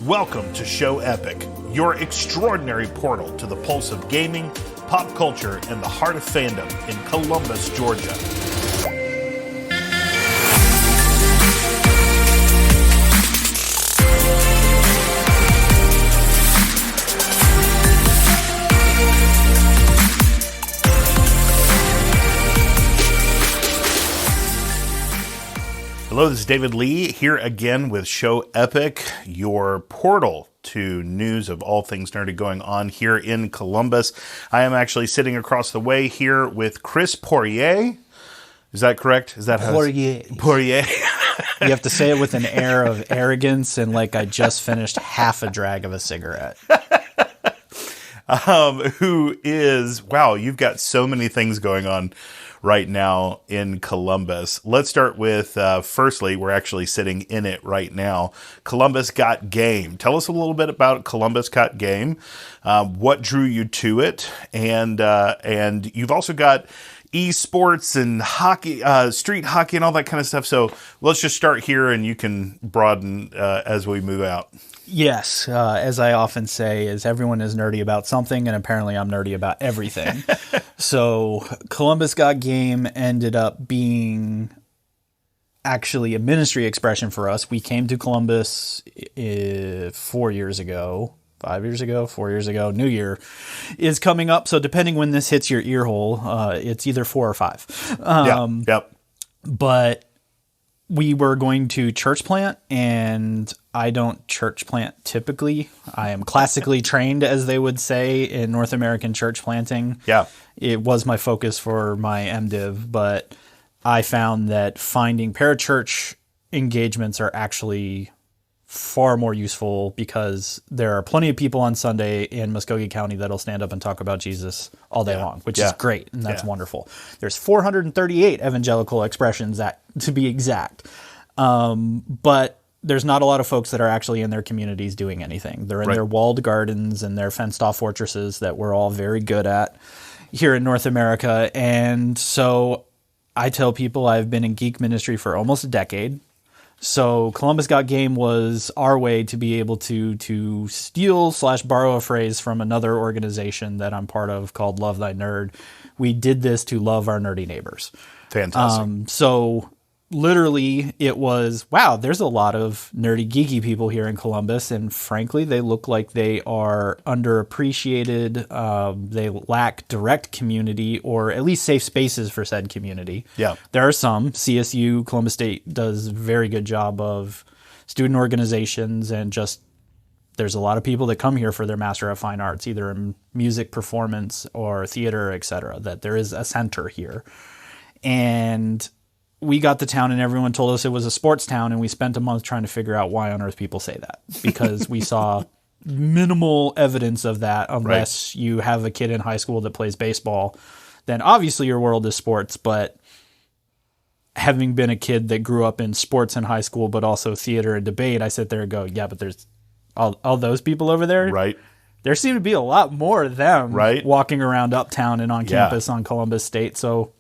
Welcome to Show Epic, your extraordinary portal to the pulse of gaming, pop culture, and the heart of fandom in Columbus, Georgia. Hello, this is David Lee here again with Show Epic, your portal to news of all things nerdy going on here in Columbus. I am actually sitting across the way here with Chris Poirier. Is that correct? Is that how Poirier? Poirier. You have to say it with an air of arrogance and like I just finished half a drag of a cigarette. Who is, wow, you've got so many things going on right now in Columbus. Let's start with, firstly, we're actually sitting in it right now. Columbus Got Game. Tell us a little bit about Columbus Got Game. What drew you to it? And you've also got eSports and hockey, street hockey and all that kind of stuff. So let's just start here and you can broaden as we move out. Yes, as I often say, is everyone is nerdy about something, and apparently I'm nerdy about everything. So Columbus Got Game ended up being actually a ministry expression for us. We came to Columbus 4 years ago. 5 years ago, 4 years ago. New Year is coming up, so depending when this hits your ear hole, it's either 4 or 5. Yep. But we were going to church plant, and I don't church plant typically. I am classically trained, as they would say, in North American church planting. Yeah. It was my focus for my MDiv, but I found that finding parachurch engagements are actually far more useful because there are plenty of people on Sunday in Muskogee County that'll stand up and talk about Jesus all day long, which is great, and that's wonderful. There's 438 evangelical expressions, to be exact. But there's not a lot of folks that are actually in their communities doing anything. They're in their walled gardens and their fenced-off fortresses that we're all very good at here in North America. And so I tell people I've been in geek ministry for almost a decade. So Columbus Got Game was our way to be able to steal/borrow a phrase from another organization that I'm part of called Love Thy Nerd. We did this to love our nerdy neighbors. Fantastic. So literally it was, wow, there's a lot of nerdy geeky people here in Columbus, and frankly, they look like they are underappreciated. They lack direct community or at least safe spaces for said community. Yeah. There are some. CSU, Columbus State, does a very good job of student organizations, and just there's a lot of people that come here for their Master of Fine Arts, either in music performance or theater, etc., that there is a center here. And we got to town and everyone told us it was a sports town, and we spent a month trying to figure out why on earth people say that, because we saw minimal evidence of that unless you have a kid in high school that plays baseball. Then obviously your world is sports, but having been a kid that grew up in sports in high school but also theater and debate, I sit there and go, yeah, but there's all those people over there. Right. There seem to be a lot more of them walking around uptown and on campus on Columbus State. So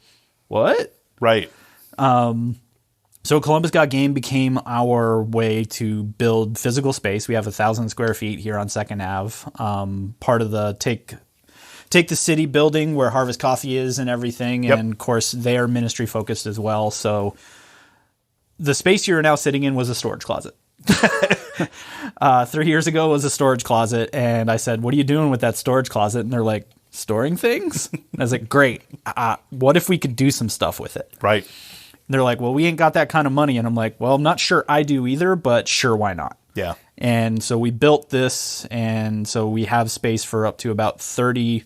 what? Right. So Columbus Got Game became our way to build physical space. We have 1,000 square feet here on 2nd Ave. Part of the Take the City building where Harvest Coffee is and everything. Yep. And of course they are ministry focused as well. So the space you're now sitting in was a storage closet. 3 years ago was a storage closet. And I said, what are you doing with that storage closet? And they're like, storing things? And I was like, great. What if we could do some stuff with it? Right. And they're like, well, we ain't got that kind of money. And I'm like, well, I'm not sure I do either, but sure, why not? Yeah. And so we built this, and so we have space for up to about 30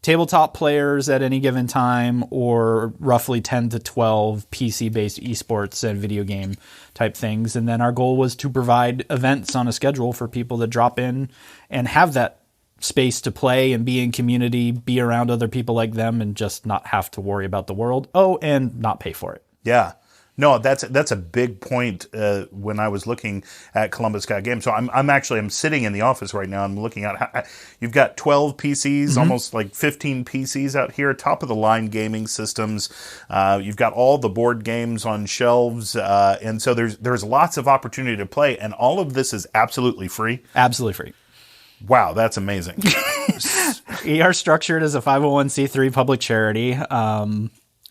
tabletop players at any given time, or roughly 10 to 12 PC-based eSports and video game type things. And then our goal was to provide events on a schedule for people to drop in and have that space to play and be in community, be around other people like them, and just not have to worry about the world. Oh, and not pay for it. Yeah. No, that's a big point. When I was looking at Columbus Got Game, so I'm sitting in the office right now. I'm looking at you've got 12 PCs, almost like 15 PCs out here, top of the line gaming systems. You've got all the board games on shelves, and so there's lots of opportunity to play, and all of this is absolutely free. Absolutely free. Wow, that's amazing. We are structured as a 501c3 public charity.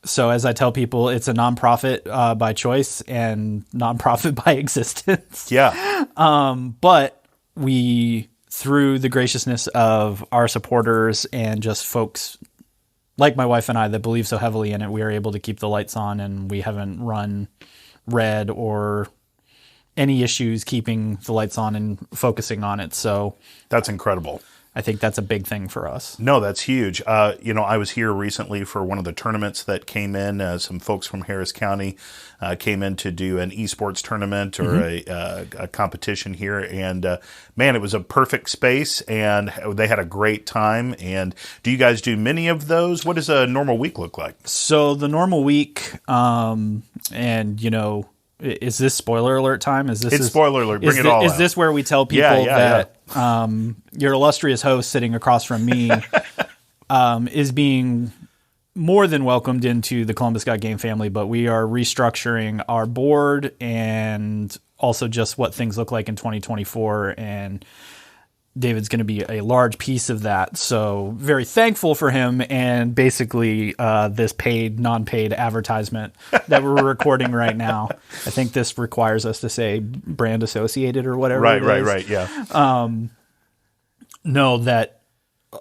So as I tell people, it's a nonprofit by choice and nonprofit by existence. Yeah. But we, through the graciousness of our supporters and just folks like my wife and I that believe so heavily in it, we are able to keep the lights on, and we haven't run red or any issues keeping the lights on and focusing on it. So That's incredible. I think that's a big thing for us. No, that's huge. I was here recently for one of the tournaments that came in. Some folks from Harris County came in to do an eSports tournament or a competition here. And man, it was a perfect space, and they had a great time. And do you guys do many of those? What does a normal week look like? So the normal week, is this spoiler alert time? It's spoiler alert. Bring it all Is out. this where we tell people that your illustrious host sitting across from me is being more than welcomed into the Columbus Got Game family, but we are restructuring our board and also just what things look like in 2024, and David's going to be a large piece of that. So very thankful for him, and basically this paid, non-paid advertisement that we're recording right now. I think this requires us to say brand associated or whatever. Right. Yeah. Know that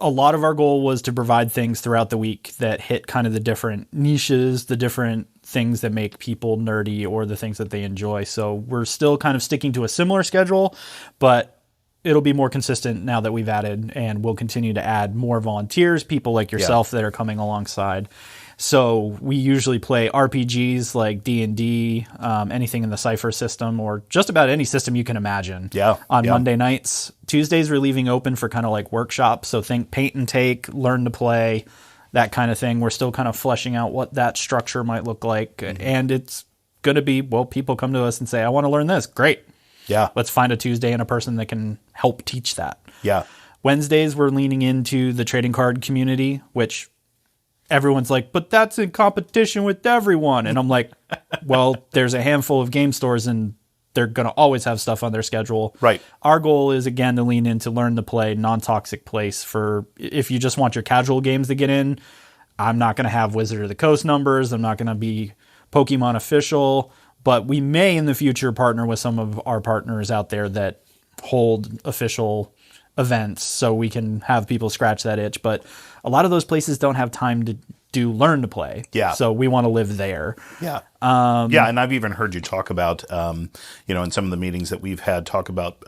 a lot of our goal was to provide things throughout the week that hit kind of the different niches, the different things that make people nerdy or the things that they enjoy. So we're still kind of sticking to a similar schedule, but it'll be more consistent now that we've added, and we'll continue to add more volunteers, people like yourself that are coming alongside. So we usually play RPGs like D&D, anything in the Cypher system, or just about any system you can imagine. On Monday nights. Tuesdays we're leaving open for kind of like workshops. So think paint and take, learn to play, that kind of thing. We're still kind of fleshing out what that structure might look like. And it's going to be, people come to us and say, I want to learn this. Great. Yeah. Let's find a Tuesday and a person that can help teach that. Yeah. Wednesdays, we're leaning into the trading card community, which everyone's like, but that's in competition with everyone. And I'm like, well, there's a handful of game stores and they're going to always have stuff on their schedule. Right. Our goal is, again, to lean into learn to play, non-toxic place for if you just want your casual games to get in. I'm not going to have Wizard of the Coast numbers. I'm not going to be Pokemon official. But we may in the future partner with some of our partners out there that hold official events so we can have people scratch that itch. But a lot of those places don't have time to do learn to play. Yeah. So we want to live there. Yeah. And I've even heard you talk about, in some of the meetings that we've had, talk about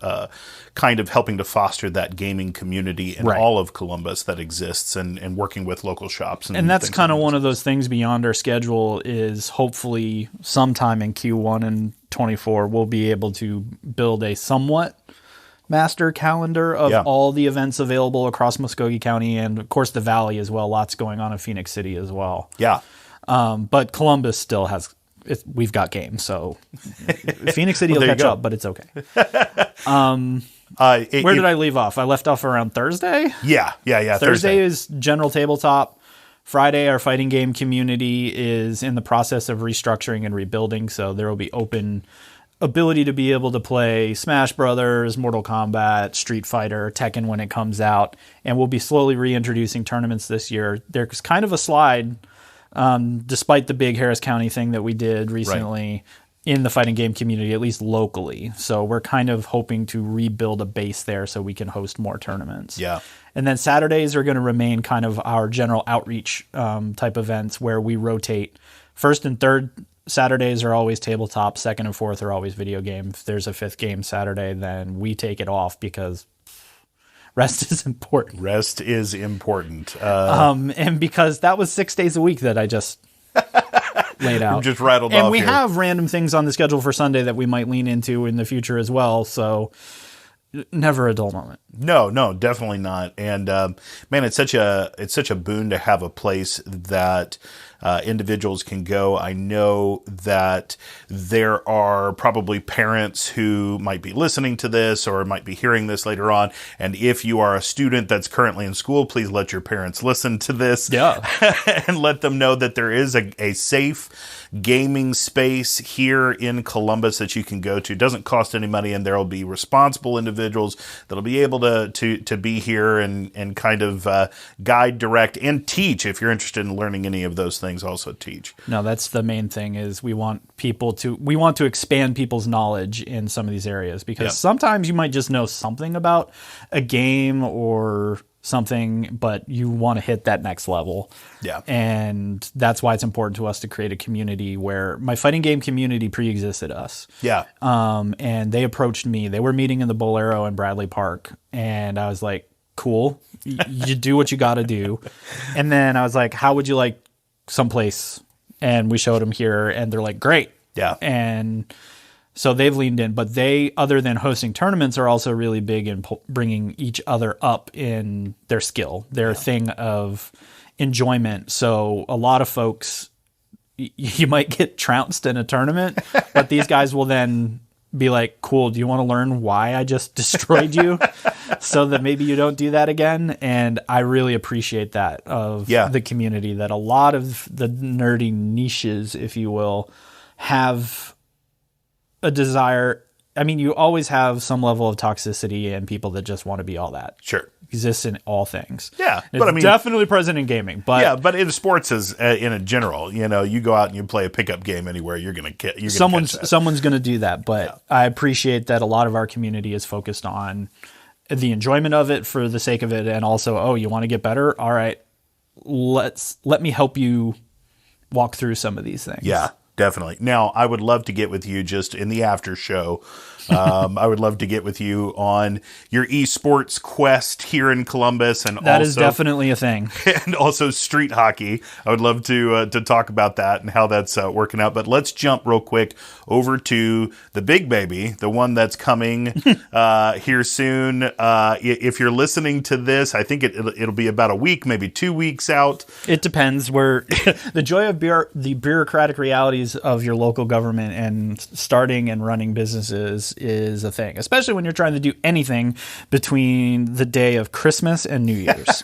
kind of helping to foster that gaming community in all of Columbus that exists and working with local shops. And that's kind of one of those things beyond our schedule is hopefully sometime in Q1 and 24, we'll be able to build a somewhat master calendar of all the events available across Muskogee County and, of course, the Valley as well. Lots going on in Phoenix City as well. Yeah. But Columbus still has we've got games, so Phoenix City will catch up, but it's okay. Where did I leave off? I left off around Thursday? Yeah. Thursday is general tabletop. Friday, our fighting game community is in the process of restructuring and rebuilding, so there will be open ability to be able to play Smash Brothers, Mortal Kombat, Street Fighter, Tekken when it comes out, and we'll be slowly reintroducing tournaments this year. There's kind of a slide, despite the big Harris County thing that we did recently in the fighting game community, at least locally. So we're kind of hoping to rebuild a base there so we can host more tournaments. Yeah. And then Saturdays are going to remain kind of our general outreach type events where we rotate. First and third Saturdays are always tabletop. Second and fourth are always video game. If there's a fifth game Saturday, then we take it off because rest is important. Rest is important. And because that was 6 days a week that I just laid out. Just rattled and off we here. have random things on the schedule for Sunday that we might lean into in the future as well. So never a dull moment. No, definitely not. And man, it's such a boon to have a place that individuals can go. I know that there are probably parents who might be listening to this or might be hearing this later on. And if you are a student that's currently in school, please let your parents listen to this. Yeah. And let them know that there is a safe gaming space here in Columbus that you can go to. It doesn't cost any money, and there will be responsible individuals that'll be able to be here and kind of guide, direct, and teach. If you're interested in learning any of those things, also teach. No, that's the main thing. Is we want to expand people's knowledge in some of these areas, because sometimes you might just know something about a game or something, but you want to hit that next level. Yeah. And that's why it's important to us to create a community where my fighting game community pre-existed us. Yeah. And they approached me. They were meeting in the Bolero in Bradley Park. And I was like, cool, you do what you got to do. And then I was like, how would you like someplace? And we showed them here, and they're like, great. Yeah. And so they've leaned in, but they, other than hosting tournaments, are also really big in bringing each other up in their skill, their thing of enjoyment. So a lot of folks, you might get trounced in a tournament, but these guys will then be like, cool, do you want to learn why I just destroyed you so that maybe you don't do that again? And I really appreciate that of the community, that a lot of the nerdy niches, if you will, have a desire. I mean, you always have some level of toxicity and people that just want to be all that. Sure. Exists in all things. Yeah. But I mean, definitely present in gaming. But yeah, but in sports as in a general, you go out and you play a pickup game anywhere, you're going to get someone's going to do that. But I appreciate that a lot of our community is focused on the enjoyment of it for the sake of it, and also, oh, you want to get better? All right, let me help you walk through some of these things. Yeah. Definitely. Now, I would love to get with you just in the after show. I would love to get with you on your eSports quest here in Columbus, and that is definitely a thing. And also street hockey. I would love to talk about that and how that's working out. But let's jump real quick over to the big baby, the one that's coming here soon. If you're listening to this, I think it'll be about a week, maybe 2 weeks out. It depends. Where the joy of the bureaucratic realities of your local government and starting and running businesses is a thing, especially when you're trying to do anything between the day of Christmas and New Year's.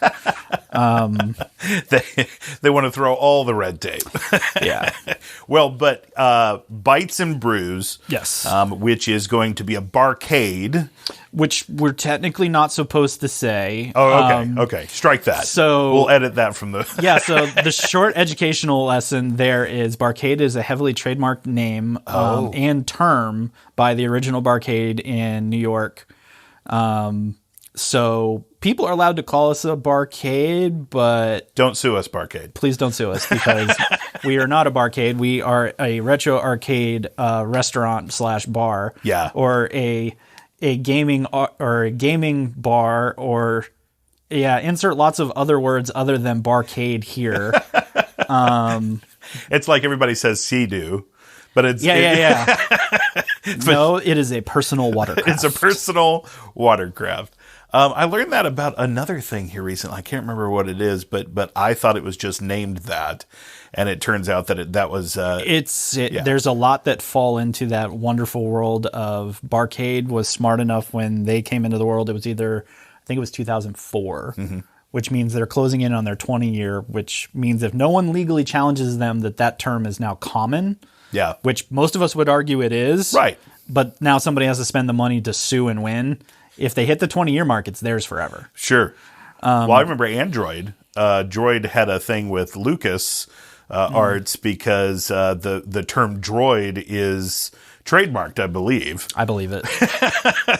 They want to throw all the red tape. Yeah. Well, but Bites and Brews, yes, which is going to be a barcade, which we're technically not supposed to say. Oh, okay. Okay. Strike that. So we'll edit that from the... Yeah. So the short educational lesson there is barcade is a heavily trademarked name and term by the original barcade in New York. So people are allowed to call us a barcade, but... Don't sue us, barcade. Please don't sue us, because we are not a barcade. We are a retro arcade restaurant / bar. Yeah. Or a gaming bar, or insert lots of other words other than barcade here. It's like everybody says Sea-Doo, but it's... Yeah. No, it is a personal watercraft. It's a personal watercraft. I learned that about another thing here recently. I can't remember what it is, but I thought it was just named that, and it turns out that that was... There's a lot that fall into that wonderful world of barcade. Was smart enough when they came into the world. It was I think it was 2004, which means they're closing in on their 20 year, which means if no one legally challenges them, that term is now common. Yeah. Which most of us would argue it is. Right. But now somebody has to spend the money to sue and win. If they hit the 20-year mark, it's theirs forever. Sure. Well, I remember Android. Droid had a thing with Lucas Arts because the term droid is trademarked, I believe. I believe it.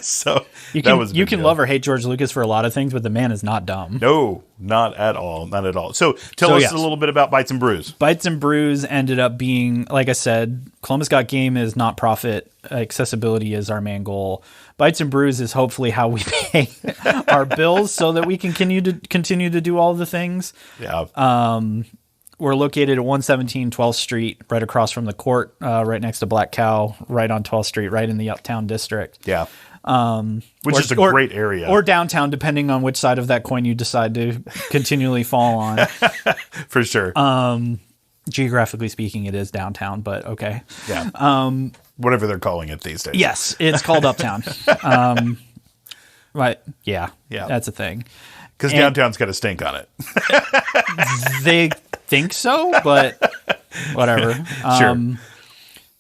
So you can love or hate George Lucas for a lot of things, but the man is not dumb. No, not at all. Not at all. So tell us a little bit about Bites and Brews. Bites and Brews ended up being, like I said, Columbus Got Game is not profit. Accessibility is our main goal. Bites and Brews is hopefully how we pay our bills so that we can continue to do all the things. Yeah. We're located at 117 12th Street, right across from the court, right next to Black Cow, right on 12th Street, right in the Uptown District. Yeah. Which is a great area. Or downtown, depending on which side of that coin you decide to continually fall on. For sure. geographically speaking, it is downtown, but okay. Yeah. Whatever they're calling it these days. Yes, it's called Uptown. But yeah, that's a thing. Because downtown's got a stink on it. They think so, but whatever. Sure.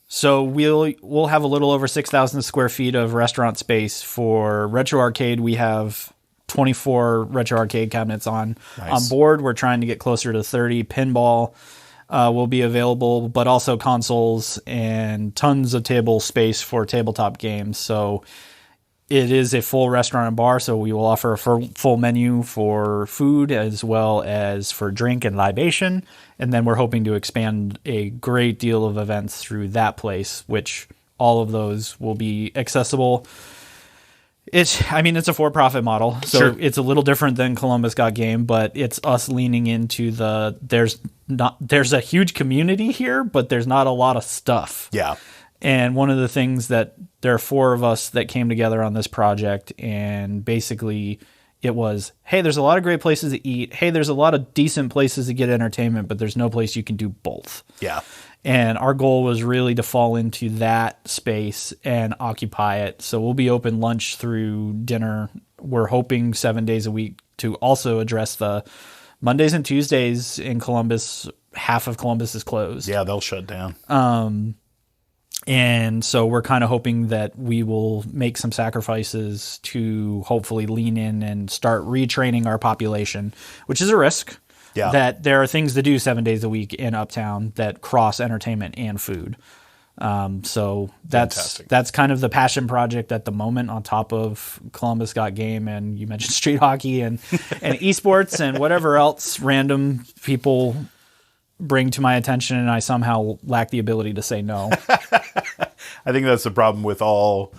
So we'll have a little over 6,000 square feet of restaurant space for Retro Arcade. We have 24 Retro Arcade cabinets on board. We're trying to get closer to 30. Pinball will be available, but also consoles and tons of table space for tabletop games. So it is a full restaurant and bar, so we will offer a full menu for food as well as for drink and libation. And then we're hoping to expand a great deal of events through that place, which all of those will be accessible. It's a for-profit model, so It's a little different than Columbus Got Game, but it's us leaning into there's a huge community here, but there's not a lot of stuff. Yeah. And one of the things that there are 4 of us that came together on this project, and basically it was, hey, there's a lot of great places to eat. Hey, there's a lot of decent places to get entertainment, but there's no place you can do both. Yeah. And our goal was really to fall into that space and occupy it. So we'll be open lunch through dinner. We're hoping 7 days a week to also address the Mondays and Tuesdays in Columbus. Half of Columbus is closed. Yeah, they'll shut down. And so we're kind of hoping that we will make some sacrifices to hopefully lean in and start retraining our population, which is a risk. Yeah. That there are things to do 7 days a week in Uptown that cross entertainment and food. So that's kind of the passion project at the moment, on top of Columbus Got Game, and you mentioned street hockey and eSports and whatever else random people bring to my attention, and I somehow lack the ability to say no. I think that's the problem with all.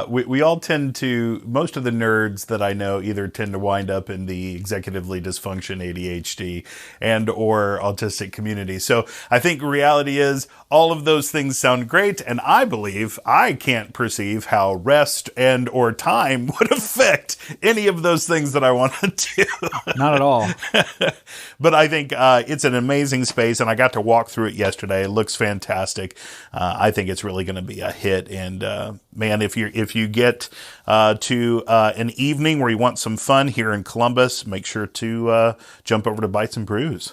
We all tend to, most of the nerds that I know either tend to wind up in the executively dysfunction, ADHD, and or autistic community. So I think reality is all of those things sound great, and I believe I can't perceive how rest and or time would affect any of those things that I want to do. Not at all. But I think it's an amazing space, and I got to walk through it yesterday. It looks fantastic. I think it's really going to be a hit, and man, if you get to an evening where you want some fun here in Columbus, make sure to jump over to Bites and Brews.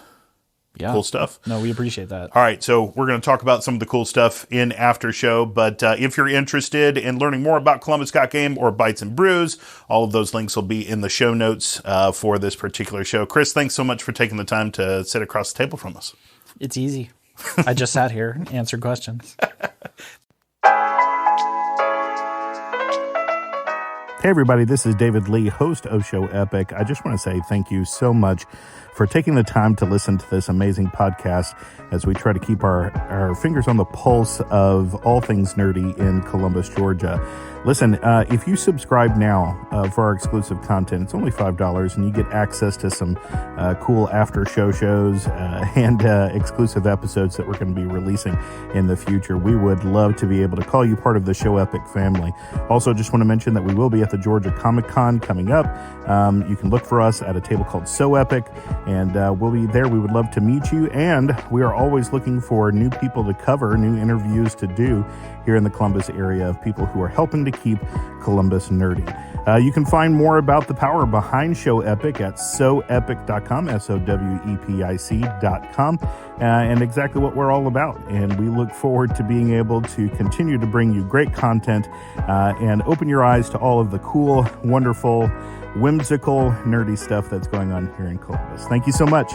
Yeah. Cool stuff. No, we appreciate that. All right, so we're going to talk about some of the cool stuff in after show, but if you're interested in learning more about Columbus Got Game or Bites and Brews, all of those links will be in the show notes for this particular show. Chris, thanks so much for taking the time to sit across the table from us. It's easy. I just sat here and answered questions. Hey everybody, this is David Lee, host of Show Epic. I just want to say thank you so much for taking the time to listen to this amazing podcast as we try to keep our fingers on the pulse of all things nerdy in Columbus, Georgia. Listen, if you subscribe now for our exclusive content, it's only $5, and you get access to some cool after shows and exclusive episodes that we're going to be releasing in the future. We would love to be able to call you part of the Show Epic family. Also, just want to mention that we will be at the Georgia Comic Con coming up. You can look for us at a table called So Epic, and we'll be there. We would love to meet you, and we are always looking for new people to cover, new interviews to do here in the Columbus area of people who are helping to keep Columbus nerdy. You can find more about the power behind Show Epic at soepic.com, SOWEPIC.com, and exactly what we're all about. And we look forward to being able to continue to bring you great content and open your eyes to all of the cool, wonderful, whimsical, nerdy stuff that's going on here in Columbus. Thank you so much.